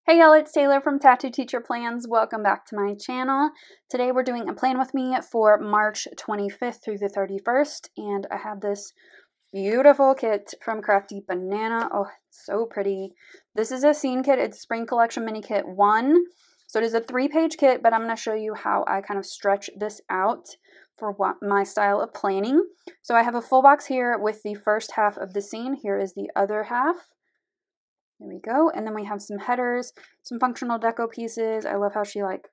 Hey y'all, it's Taylor from Tattooedteacherplans. Welcome back to my channel. Today we're doing a plan with me for March 25th through the 31st, and I have this beautiful kit from Crafty Banana. Oh, it's so pretty. This is a scene kit. It's Spring Collection Mini Kit 1. So it is a 3-page kit, but I'm going to show you how I kind of stretch this out for what my style of planning. So I have a full box here with the first half of the scene. Here is the other half. There we go. And then we have some headers, some functional deco pieces. I love how she like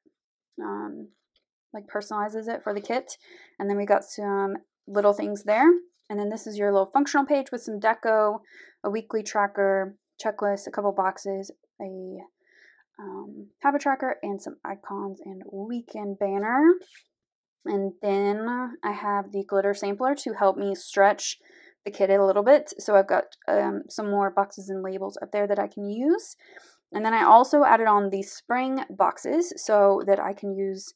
personalizes it for the kit. And then we got some little things there. And then this is your little functional page with some deco, a weekly tracker, checklist, a couple boxes, a habit tracker, and some icons and weekend banner. And then I have the glitter sampler to help me stretch the kit a little bit. So I've got some more boxes and labels up there that I can use. And then I also added on the spring boxes so that I can use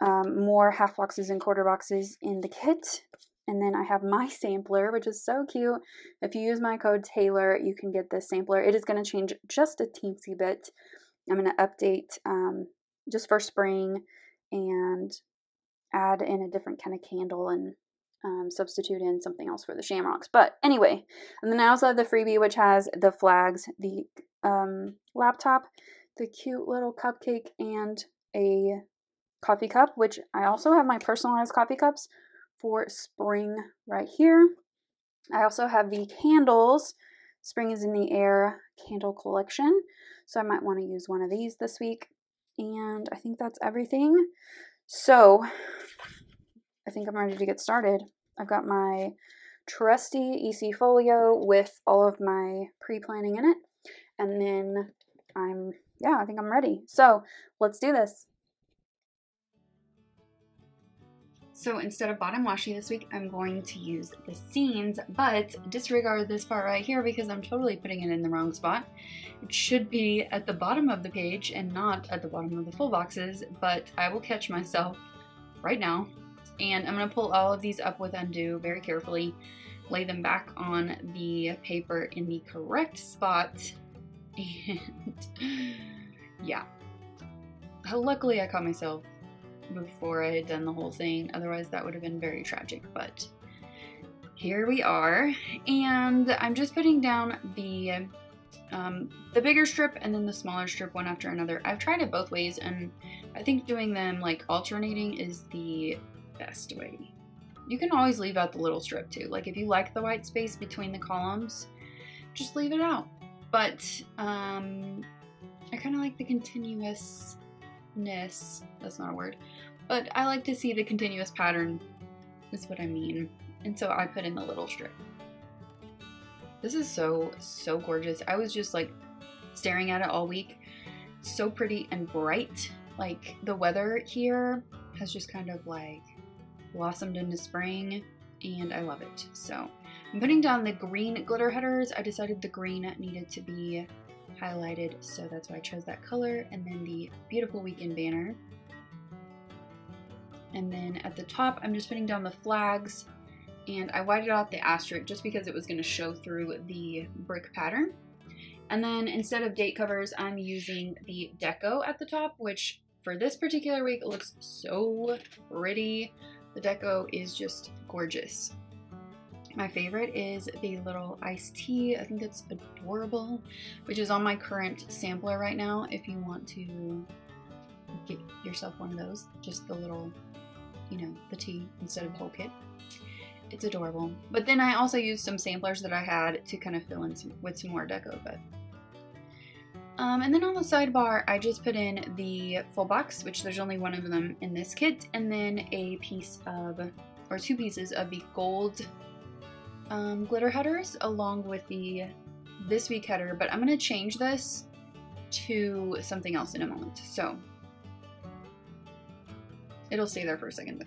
more half boxes and quarter boxes in the kit. And then I have my sampler, which is so cute. If you use my code Taylor, you can get this sampler. It is going to change just a teensy bit. I'm going to update just for spring and add in a different kind of candle and substitute in something else for the shamrocks. But anyway, and then I also have the freebie, which has the flags, the laptop, the cute little cupcake, and a coffee cup, which I also have my personalized coffee cups for spring right here. I also have the candles. Spring is in the air candle collection, so I might want to use one of these this week. And I think that's everything. So I think I'm ready to get started. I've got my trusty EC folio with all of my pre-planning in it. And then I think I'm ready. So let's do this. So instead of bottom washi this week, I'm going to use the scenes, but disregard this part right here because I'm totally putting it in the wrong spot. It should be at the bottom of the page and not at the bottom of the full boxes, but I will catch myself right now. And I'm going to pull all of these up with undo very carefully, lay them back on the paper in the correct spot, and yeah. Luckily I caught myself before I had done the whole thing, otherwise that would have been very tragic, but here we are. And I'm just putting down the bigger strip and then the smaller strip one after another. I've tried it both ways, and I think doing them like alternating is the best way. You can always leave out the little strip too. Like if you like the white space between the columns, just leave it out. But I kind of like the continuousness. That's not a word. But I like to see the continuous pattern, is what I mean. And so I put in the little strip. This is so gorgeous. I was just like staring at it all week. It's so pretty and bright. Like the weather here has just kind of like blossomed into spring, and I love it. So I'm putting down the green glitter headers. I decided the green needed to be highlighted, so that's why I chose that color. And then the beautiful weekend banner. And then at the top, I'm just putting down the flags, and I whited out the asterisk just because it was going to show through the brick pattern. And then instead of date covers, I'm using the deco at the top, which for this particular week looks so pretty. The deco is just gorgeous. My favorite is the little iced tea. I think it's adorable, which is on my current sampler right now. If you want to get yourself one of those, just the little, the tea instead of the whole kit. It's adorable. But then I also used some samplers that I had to kind of fill in with some more deco. But and then on the sidebar, I just put in the full box, which there's only one of them in this kit, and then a piece of, or 2 pieces of the gold glitter headers along with this week header. But I'm going to change this to something else in a moment, so it'll stay there for a second.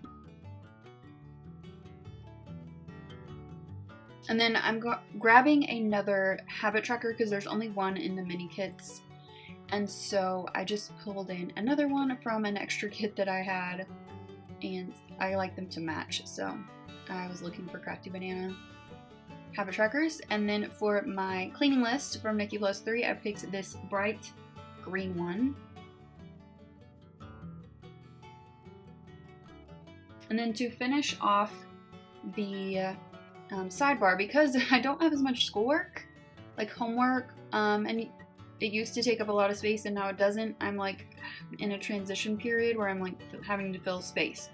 And then I'm grabbing another habit tracker because there's only one in the mini kits. And so I just pulled in another one from an extra kit that I had, and I like them to match. So I was looking for Crafty Banana habit trackers. And then for my cleaning list from Nikki Plus 3, I picked this bright green one. And then to finish off the sidebar, because I don't have as much schoolwork, like homework, and it used to take up a lot of space and now it doesn't. I'm like in a transition period where I'm like having to fill space.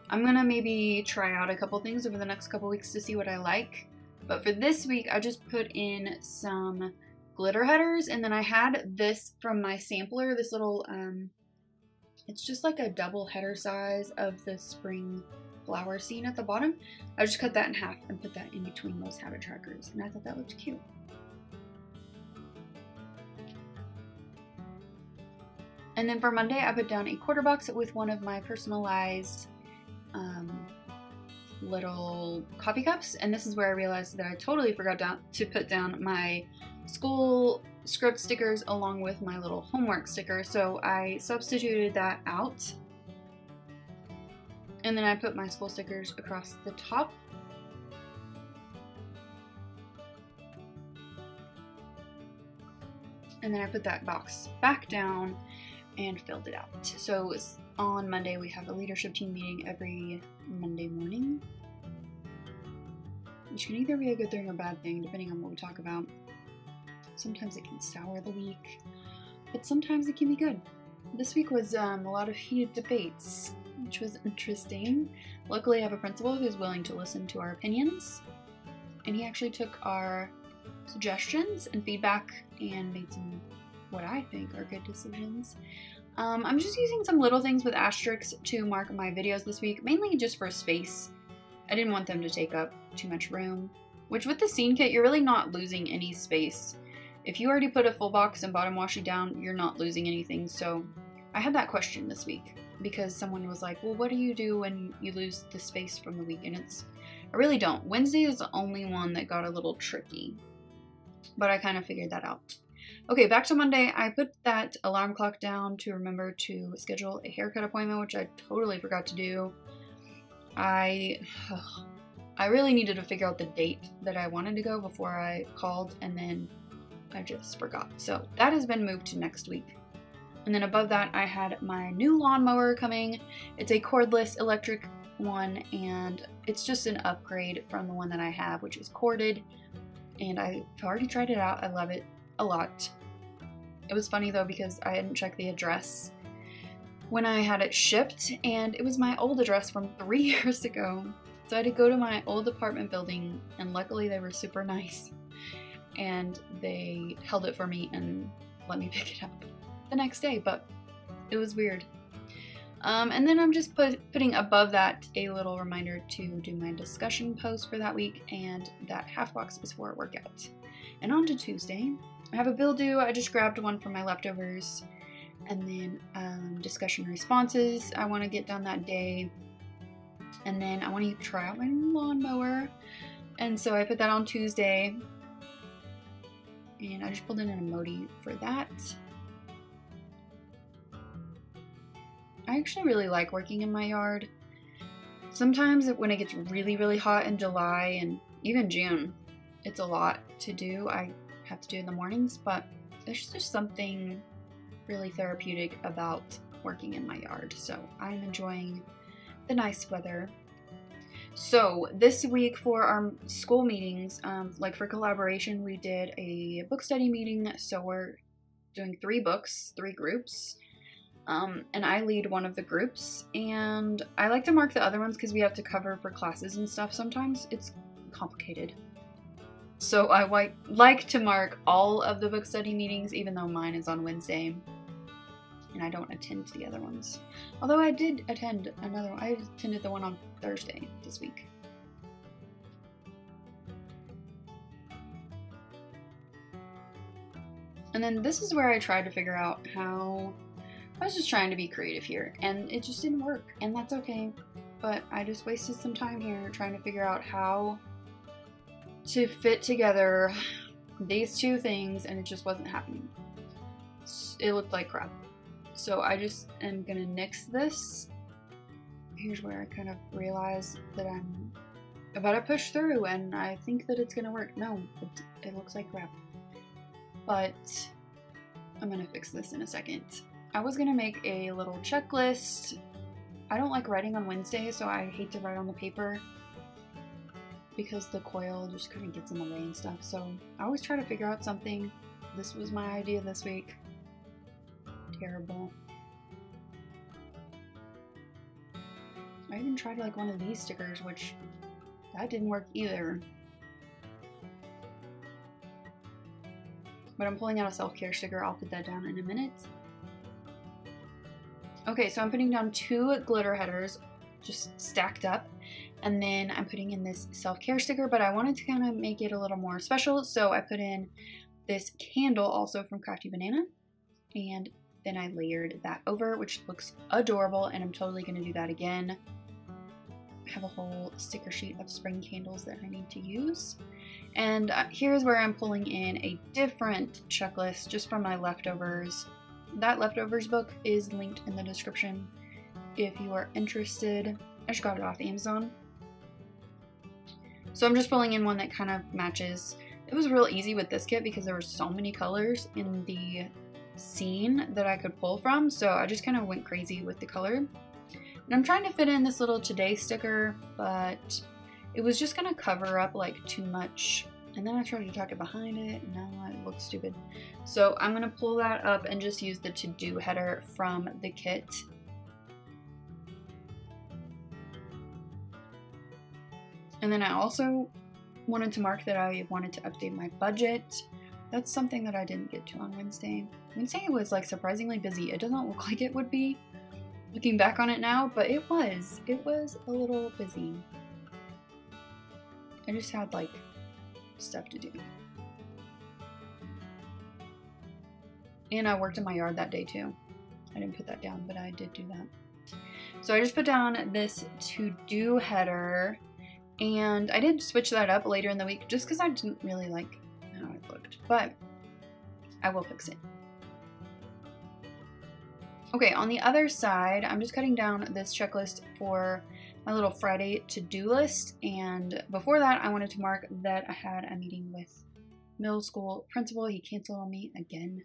I'm gonna maybe try out a couple things over the next couple weeks to see what I like. But for this week, I just put in some glitter headers, and then I had this from my sampler, this little, it's just like a double header size of the spring flower scene at the bottom. I just cut that in half and put that in between those habit trackers, and I thought that looked cute. And then for Monday, I put down a quarter box with one of my personalized little coffee cups, and this is where I realized that I totally forgot to put down my school script stickers along with my little homework sticker, so I substituted that out, and then I put my school stickers across the top. And then I put that box back down and filled it out. So on Monday we have a leadership team meeting every Monday morning, which can either be a good thing or bad thing depending on what we talk about. Sometimes it can sour the week, but sometimes it can be good. This week was a lot of heated debates, which was interesting. Luckily I have a principal who's willing to listen to our opinions, and he actually took our suggestions and feedback and made some what I think are good decisions. I'm just using some little things with asterisks to mark my videos this week, mainly just for space. I didn't want them to take up too much room, which with the scene kit, you're really not losing any space. If you already put a full box and bottom washi down, you're not losing anything. So I had that question this week because someone was like, well, what do you do when you lose the space from the week? And I really don't. Wednesday is the only one that got a little tricky, but I kind of figured that out. Okay, back to Monday. I put that alarm clock down to remember to schedule a haircut appointment, which I totally forgot to do. I really needed to figure out the date that I wanted to go before I called, and then I just forgot. So that has been moved to next week. And then above that, I had my new lawnmower coming. It's a cordless electric one, and it's just an upgrade from the one that I have, which is corded. And I've already tried it out. I love it a lot. It was funny though because I hadn't checked the address when I had it shipped, and it was my old address from 3 years ago. So I had to go to my old apartment building, and luckily they were super nice and they held it for me and let me pick it up the next day, but it was weird. And then I'm just putting above that a little reminder to do my discussion post for that week, and that half box is for a workout. And on to Tuesday, I have a bill due. I just grabbed one from my leftovers, and then discussion responses I want to get done that day, and then I want to try out my new lawnmower, and so I put that on Tuesday, and I just pulled in an emoji for that. I actually really like working in my yard. Sometimes when it gets really, really hot in July and even June, it's a lot to do. I have to do in the mornings, but there's just something really therapeutic about working in my yard. So I'm enjoying the nice weather. So this week for our school meetings, like for collaboration, we did a book study meeting. So we're doing 3 books, 3 groups. And I lead one of the groups, and I like to mark the other ones because we have to cover for classes and stuff. Sometimes it's complicated. So I like to mark all of the book study meetings, even though mine is on Wednesday, and I don't attend the other ones. Although I did attend another one. I attended the one on Thursday this week. And then this is where I tried to figure out how... I was just trying to be creative here, and it just didn't work, and that's okay. But I just wasted some time here trying to figure out how to fit together these 2 things, and it just wasn't happening. It looked like crap. So I just am gonna nix this. Here's where I kind of realize that I'm about to push through, and I think that it's gonna work. No, it looks like crap. But I'm gonna fix this in a second. I was gonna make a little checklist. I don't like writing on Wednesday, so I hate to write on the paper because the coil just kind of gets in the way and stuff. So I always try to figure out something. This was my idea this week. Terrible. I even tried like one of these stickers, which that didn't work either. But I'm pulling out a self-care sticker. I'll put that down in a minute. Okay, so I'm putting down 2 glitter headers just stacked up. And then I'm putting in this self-care sticker, but I wanted to kind of make it a little more special. So I put in this candle also from Crafty Banana. And then I layered that over, which looks adorable. And I'm totally going to do that again. I have a whole sticker sheet of spring candles that I need to use. And here's where I'm pulling in a different checklist just from my leftovers. That leftovers book is linked in the description if you are interested. I just got it off Amazon. So I'm just pulling in one that kind of matches. It was real easy with this kit because there were so many colors in the scene that I could pull from. So I just kind of went crazy with the color. And I'm trying to fit in this little today sticker, but it was just gonna cover up like too much. And then I tried to tuck it behind it, and now it looks stupid. So I'm gonna pull that up and just use the to-do header from the kit. And then I also wanted to mark that I wanted to update my budget. That's something that I didn't get to on Wednesday. Wednesday was like surprisingly busy. It doesn't look like it would be, looking back on it now, but it was. It was a little busy. I just had like stuff to do. And I worked in my yard that day too. I didn't put that down, but I did do that. So I just put down this to-do header, and I did switch that up later in the week just because I didn't really like how it looked, but I will fix it. Okay, on the other side, I'm just cutting down this checklist for my little Friday to-do list, and before that I wanted to mark that I had a meeting with middle school principal. He canceled on me again.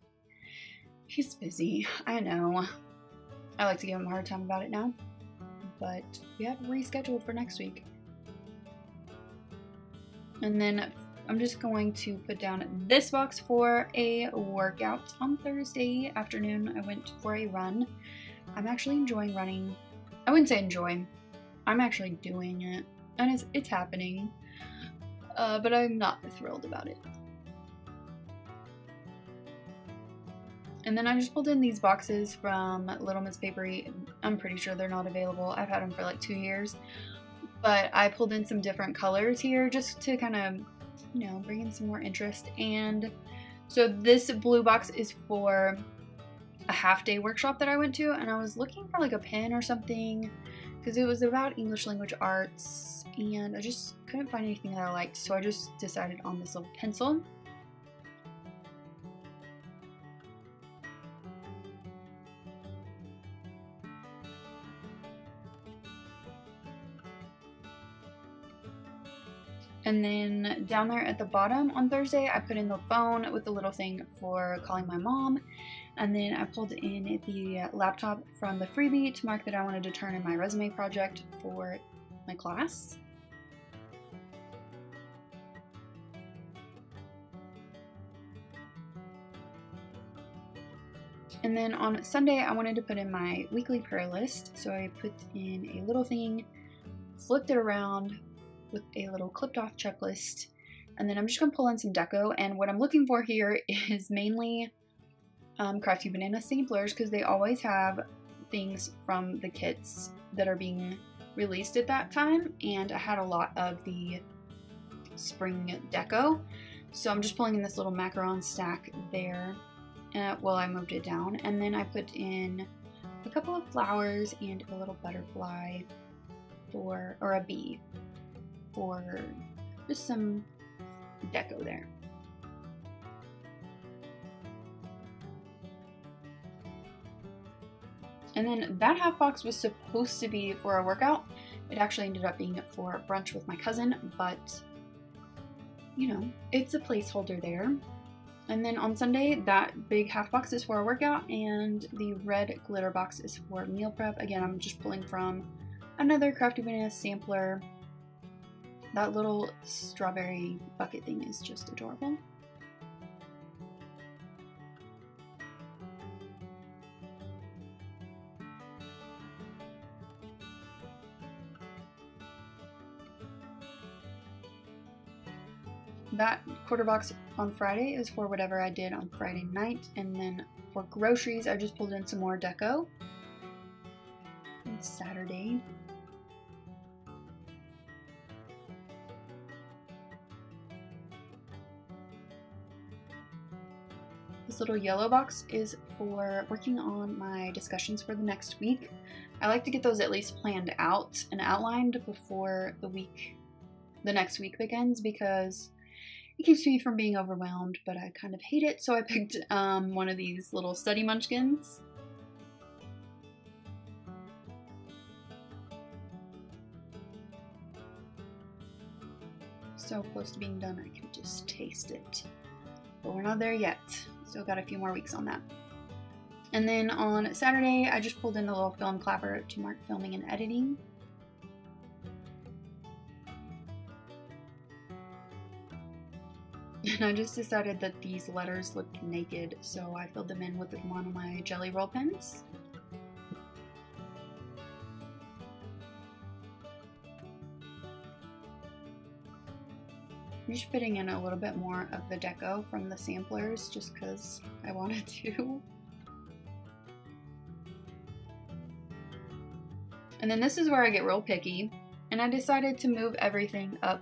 He's busy, I know. I like to give him a hard time about it now, but we have rescheduled for next week. And then I'm just going to put down this box for a workout on Thursday afternoon. I went for a run. I'm actually enjoying running. I wouldn't say enjoy. I'm actually doing it, and it's happening, but I'm not thrilled about it. And then I just pulled in these boxes from Little Miss Papery. I'm pretty sure they're not available. I've had them for like 2 years, but I pulled in some different colors here just to kind of, you know, bring in some more interest. And so this blue box is for a half-day workshop that I went to, and I was looking for like a pen or something because it was about English language arts, and I just couldn't find anything that I liked, so I just decided on this little pencil. And then down there at the bottom on Thursday, I put in the phone with the little thing for calling my mom. And then I pulled in the laptop from the freebie to mark that I wanted to turn in my resume project for my class. And then on Sunday, I wanted to put in my weekly prayer list. So I put in a little thing, flipped it around with a little clipped off checklist. And then I'm just gonna pull in some deco. And what I'm looking for here is mainly Crafty Banana samplers, because they always have things from the kits that are being released at that time. And I had a lot of the spring deco. So I'm just pulling in this little macaron stack there. Well, I moved it down, and then I put in a couple of flowers and a little butterfly or a bee for just some deco there. And then that half box was supposed to be for a workout. It actually ended up being for brunch with my cousin, but you know, it's a placeholder there. And then on Sunday, that big half box is for a workout, and the red glitter box is for meal prep. Again, I'm just pulling from another Crafty Banana sampler. That little strawberry bucket thing is just adorable. That quarter box on Friday is for whatever I did on Friday night, and then for groceries I just pulled in some more deco on Saturday. This little yellow box is for working on my discussions for the next week. I like to get those at least planned out and outlined before the next week begins, because it keeps me from being overwhelmed, but I kind of hate it, so I picked one of these little study munchkins. So close to being done, I can just taste it. But we're not there yet. Still got a few more weeks on that. And then on Saturday, I just pulled in the little film clapper to mark filming and editing. And I just decided that these letters looked naked, so I filled them in with one of my jelly roll pens. I'm just fitting in a little bit more of the deco from the samplers just because I wanted to. And then this is where I get real picky, and I decided to move everything up,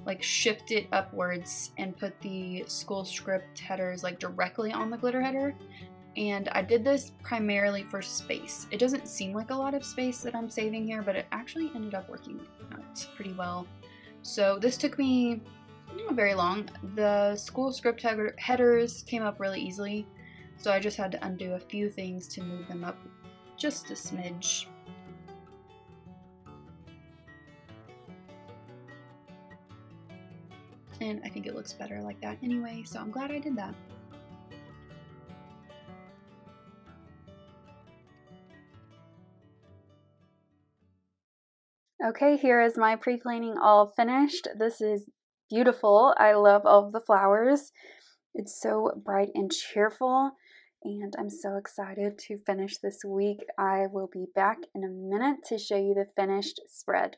like shift it upwards and put the school script headers like directly on the glitter header. And I did this primarily for space. It doesn't seem like a lot of space that I'm saving here, but it actually ended up working out pretty well. So this took me not very long. The school script headers came up really easily, so I just had to undo a few things to move them up just a smidge. And I think it looks better like that anyway, so I'm glad I did that. Okay, here is my pre-planning all finished. This is beautiful. I love all of the flowers. It's so bright and cheerful, and I'm so excited to finish this week. I will be back in a minute to show you the finished spread.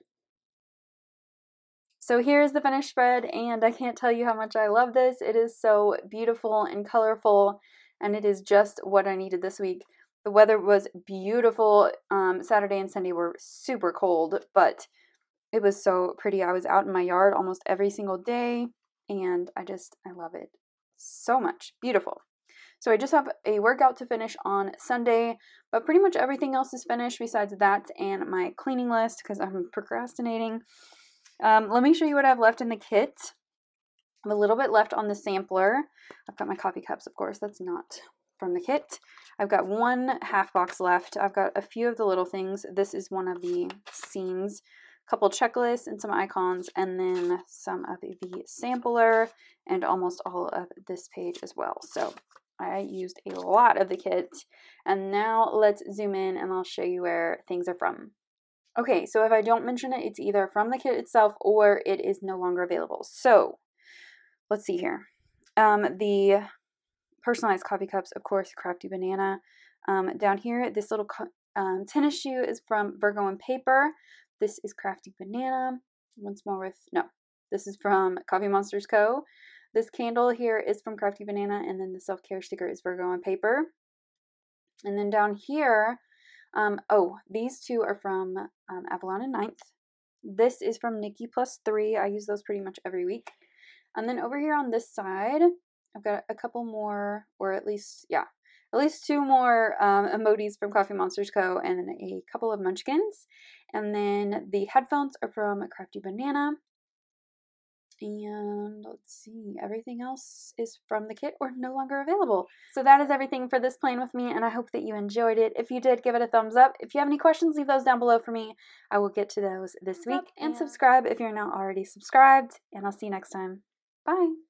So here's the finished spread, and I can't tell you how much I love this. It is so beautiful and colorful, and it is just what I needed this week. The weather was beautiful. Saturday and Sunday were super cold, but it was so pretty. I was out in my yard almost every single day, and I love it so much. Beautiful. So I just have a workout to finish on Sunday, but pretty much everything else is finished besides that and my cleaning list because I'm procrastinating. Let me show you what I have left in the kit. I have a little bit left on the sampler. I've got my coffee cups, of course. That's not from the kit. I've got one half box left. I've got a few of the little things. This is one of the scenes, a couple checklists and some icons, and then some of the sampler and almost all of this page as well. So I used a lot of the kit. And now let's zoom in and I'll show you where things are from. Okay, so if I don't mention it, it's either from the kit itself or it is no longer available. So let's see here. The personalized coffee cups, of course, Crafty Banana. Down here, this little tennis shoe is from Virgo and Paper. This is Crafty Banana. Once more this is from Coffee Monsters Co. This candle here is from Crafty Banana, and then the self-care sticker is Virgo and Paper. And then down here, these two are from Avalon and Ninth. This is from Nikki +3. I use those pretty much every week. And then over here on this side, I've got a couple more, or at least two more emojis from Coffee Monsters Co. and a couple of munchkins. And then the headphones are from Crafty Banana. And let's see, everything else is from the kit or no longer available. So that is everything for this plan with me, and I hope that you enjoyed it. If you did, give it a thumbs up. If you have any questions, leave those down below for me. I will get to those this week. And subscribe if you're not already subscribed, and I'll see you next time. Bye!